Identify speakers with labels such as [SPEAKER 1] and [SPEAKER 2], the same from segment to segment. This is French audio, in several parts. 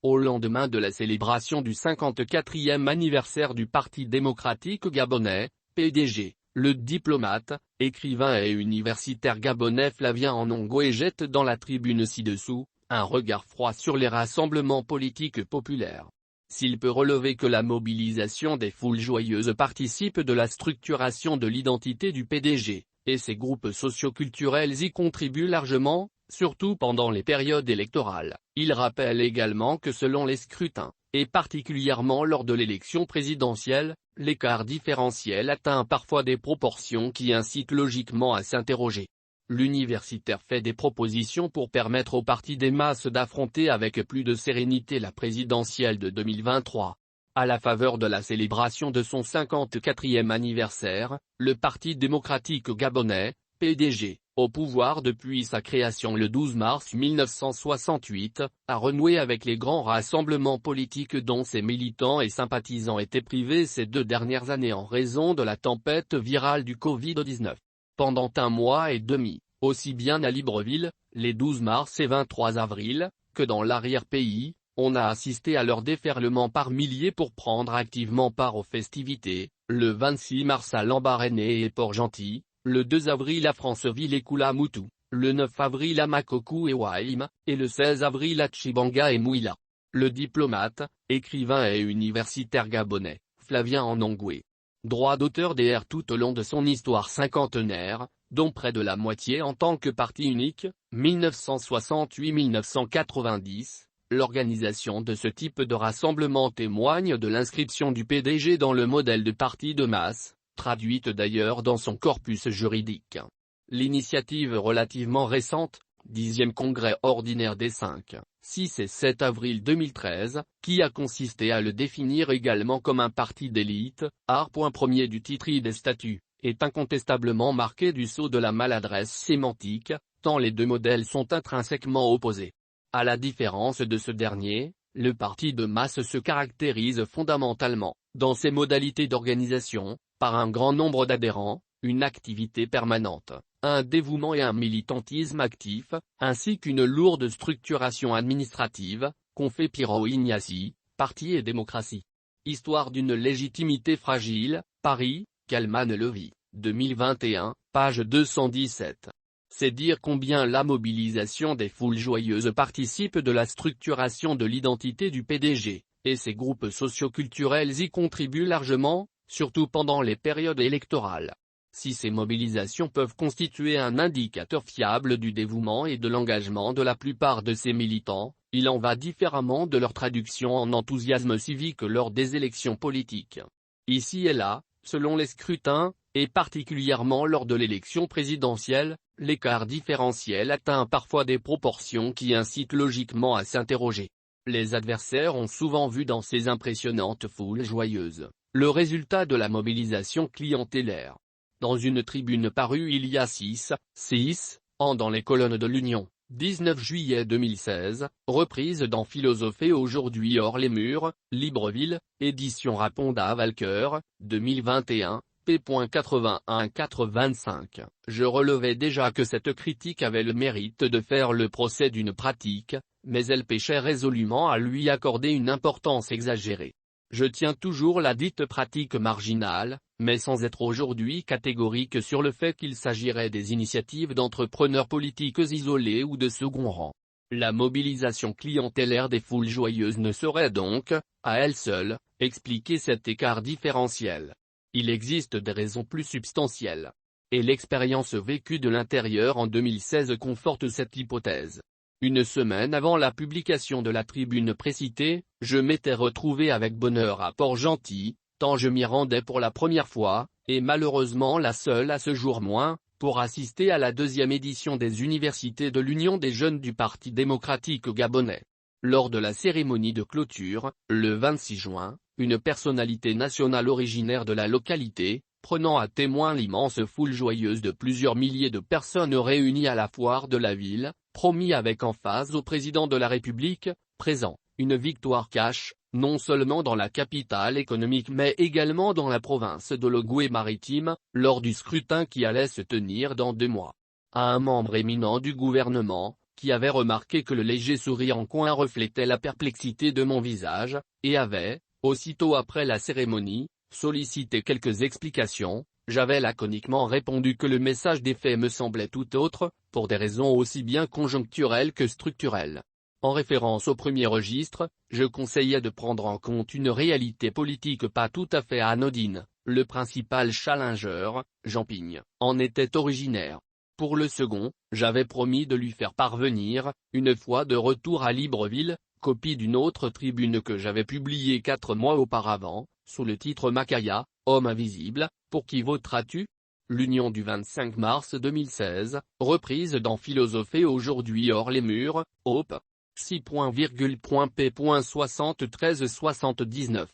[SPEAKER 1] au lendemain de la célébration du 54e anniversaire du Parti démocratique gabonais, PDG, le diplomate, écrivain et universitaire gabonais Flavien Anongwe jette dans la tribune ci-dessous un regard froid sur les rassemblements politiques populaires. S'il peut relever que la mobilisation des foules joyeuses participe de la structuration de l'identité du PDG, et ses groupes socioculturels y contribuent largement, surtout pendant les périodes électorales, il rappelle également que selon les scrutins, et particulièrement lors de l'élection présidentielle, l'écart différentiel atteint parfois des proportions qui incitent logiquement à s'interroger. L'universitaire fait des propositions pour permettre au parti des masses d'affronter avec plus de sérénité la présidentielle de 2023. À la faveur de la célébration de son 54e anniversaire, le Parti démocratique gabonais, PDG, au pouvoir depuis sa création le 12 mars 1968, a renoué avec les grands rassemblements politiques dont ses militants et sympathisants étaient privés ces 2 dernières années en raison de la tempête virale du Covid-19. Pendant 1 mois et demi, aussi bien à Libreville, les 12 mars et 23 avril, que dans l'arrière-pays, on a assisté à leur déferlement par milliers pour prendre activement part aux festivités, le 26 mars à Lambaréné et Port-Gentil, le 2 avril à Franceville et Koulamoutou, le 9 avril à Makoko et Waim, et le 16 avril à Tchibanga et Mouila. Le diplomate, écrivain et universitaire gabonais, Flavien Anongwe. Droit d'auteur DR tout au long de son histoire cinquantenaire, dont près de la moitié en tant que parti unique, 1968-1990, l'organisation de ce type de rassemblement témoigne de l'inscription du PDG dans le modèle de parti de masse, traduite d'ailleurs dans son corpus juridique. L'initiative relativement récente, 10e congrès ordinaire des 5, 6 et 7 avril 2013, qui a consisté à le définir également comme un parti d'élite, point premier du titre I des statuts, est incontestablement marqué du sceau de la maladresse sémantique, tant les 2 modèles sont intrinsèquement opposés. À la différence de ce dernier, le parti de masse se caractérise fondamentalement, dans ses modalités d'organisation, par un grand nombre d'adhérents, une activité permanente, un dévouement et un militantisme actif, ainsi qu'une lourde structuration administrative, confé Piero Ignacy, Parti et démocratie. Histoire d'une légitimité fragile, Paris, Kalman Levy, 2021, page 217. C'est dire combien la mobilisation des foules joyeuses participe de la structuration de l'identité du PDG, et ses groupes socioculturels y contribuent largement, surtout pendant les périodes électorales. Si ces mobilisations peuvent constituer un indicateur fiable du dévouement et de l'engagement de la plupart de ses militants, il en va différemment de leur traduction en enthousiasme civique lors des élections politiques. Ici et là, selon les scrutins, et particulièrement lors de l'élection présidentielle, l'écart différentiel atteint parfois des proportions qui incitent logiquement à s'interroger. Les adversaires ont souvent vu dans ces impressionnantes foules joyeuses le résultat de la mobilisation clientélaire. Dans une tribune parue il y a 6 ans dans les colonnes de l'Union, 19 juillet 2016, reprise dans Philosopher aujourd'hui hors les murs, Libreville, édition Raponda Valcoeur, 2021, p. 81-425. Je relevais déjà que cette critique avait le mérite de faire le procès d'une pratique, mais elle péchait résolument à lui accorder une importance exagérée. Je tiens toujours la dite pratique marginale, mais sans être aujourd'hui catégorique sur le fait qu'il s'agirait des initiatives d'entrepreneurs politiques isolés ou de second rang. La mobilisation clientélaire des foules joyeuses ne saurait donc, à elle seule, expliquer cet écart différentiel. Il existe des raisons plus substantielles. Et l'expérience vécue de l'intérieur en 2016 conforte cette hypothèse. Une semaine avant la publication de la tribune précitée, je m'étais retrouvé avec bonheur à Port-Gentil, tant je m'y rendais pour la première fois, et malheureusement la seule à ce jour moins, pour assister à la 2e édition des Universités de l'Union des jeunes du Parti démocratique gabonais. Lors de la cérémonie de clôture, le 26 juin, une personnalité nationale originaire de la localité, prenant à témoin l'immense foule joyeuse de plusieurs milliers de personnes réunies à la foire de la ville, promit avec emphase au président de la République, présent, une victoire cash, non seulement dans la capitale économique mais également dans la province de l'Ogooué-Maritime, lors du scrutin qui allait se tenir dans 2 mois. À un membre éminent du gouvernement, qui avait remarqué que le léger sourire en coin reflétait la perplexité de mon visage, et avait, aussitôt après la cérémonie, sollicité quelques explications. J'avais laconiquement répondu que le message des faits me semblait tout autre, pour des raisons aussi bien conjoncturelles que structurelles. En référence au premier registre, je conseillais de prendre en compte une réalité politique pas tout à fait anodine. Le principal challenger, Jean Pigne, en était originaire. Pour le second, j'avais promis de lui faire parvenir, une fois de retour à Libreville, copie d'une autre tribune que j'avais publiée 4 mois auparavant, sous le titre Macaya, homme invisible, pour qui voteras-tu? L'Union du 25 mars 2016, reprise dans Philosopher aujourd'hui hors les murs, Hope. 6.P.7379.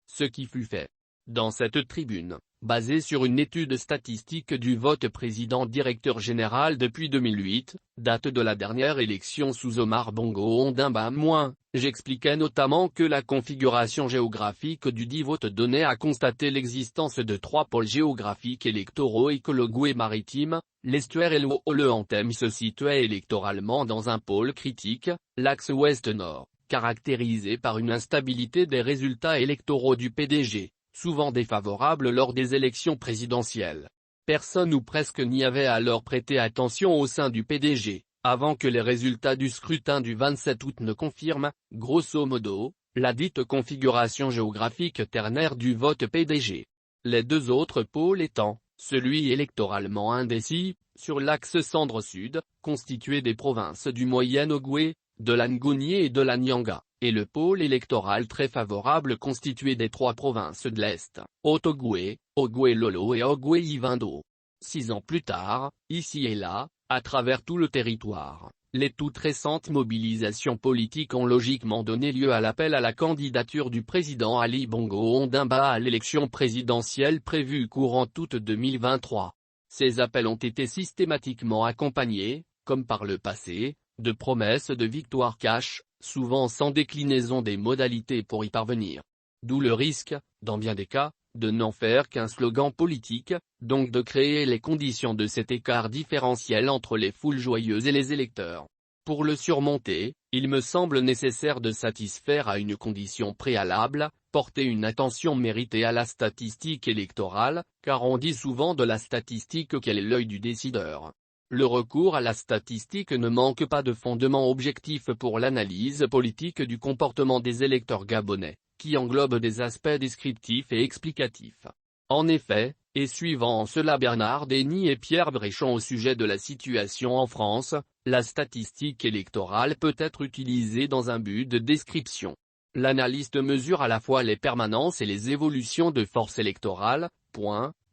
[SPEAKER 1] Ce qui fut fait. Dans cette tribune, basée sur une étude statistique du vote président-directeur général depuis 2008, date de la dernière élection sous Omar Bongo Ondimba-, j'expliquais notamment que la configuration géographique du dit vote donnait à constater l'existence de 3 pôles géographiques électoraux et que le Goué maritime, l'estuaire et le Anthem se situaient électoralement dans un pôle critique, l'axe ouest-nord, caractérisé par une instabilité des résultats électoraux du PDG, souvent défavorable lors des élections présidentielles. Personne ou presque n'y avait alors prêté attention au sein du PDG, avant que les résultats du scrutin du 27 août ne confirment, grosso modo, la dite configuration géographique ternaire du vote PDG. Les 2 autres pôles étant, celui électoralement indécis, sur l'axe centre-sud, constitué des provinces du Moyen-Ogooué, de l'Angoni et de la Nyanga, et le pôle électoral très favorable constitué des 3 provinces de l'Est, Haut-Ogooué, Ogooué-Lolo et Ogooué-Ivindo. 6 ans plus tard, ici et là, à travers tout le territoire, les toutes récentes mobilisations politiques ont logiquement donné lieu à l'appel à la candidature du président Ali Bongo Ondimba à l'élection présidentielle prévue courant août 2023. Ces appels ont été systématiquement accompagnés, comme par le passé, de promesses de victoire cash, souvent sans déclinaison des modalités pour y parvenir. D'où le risque, dans bien des cas, de n'en faire qu'un slogan politique, donc de créer les conditions de cet écart différentiel entre les foules joyeuses et les électeurs. Pour le surmonter, il me semble nécessaire de satisfaire à une condition préalable, porter une attention méritée à la statistique électorale, car on dit souvent de la statistique qu'elle est l'œil du décideur. Le recours à la statistique ne manque pas de fondement objectif pour l'analyse politique du comportement des électeurs gabonais, qui englobe des aspects descriptifs et explicatifs. En effet, et suivant en cela Bernard Denis et Pierre Bréchon au sujet de la situation en France, la statistique électorale peut être utilisée dans un but de description. L'analyste mesure à la fois les permanences et les évolutions de force électorale,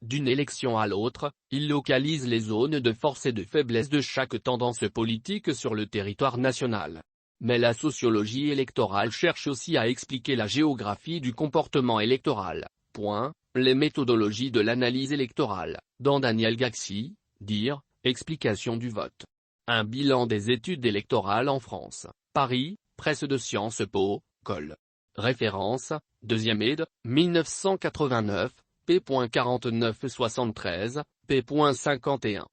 [SPEAKER 1] d'une élection à l'autre, il localise les zones de force et de faiblesse de chaque tendance politique sur le territoire national. Mais la sociologie électorale cherche aussi à expliquer la géographie du comportement électoral. Les méthodologies de l'analyse électorale, dans Daniel Gaxi, dire, explication du vote. Un bilan des études électorales en France, Paris, Presse de Sciences Po, Col. Référence, 2e éd., 1989, p.4973, p.51.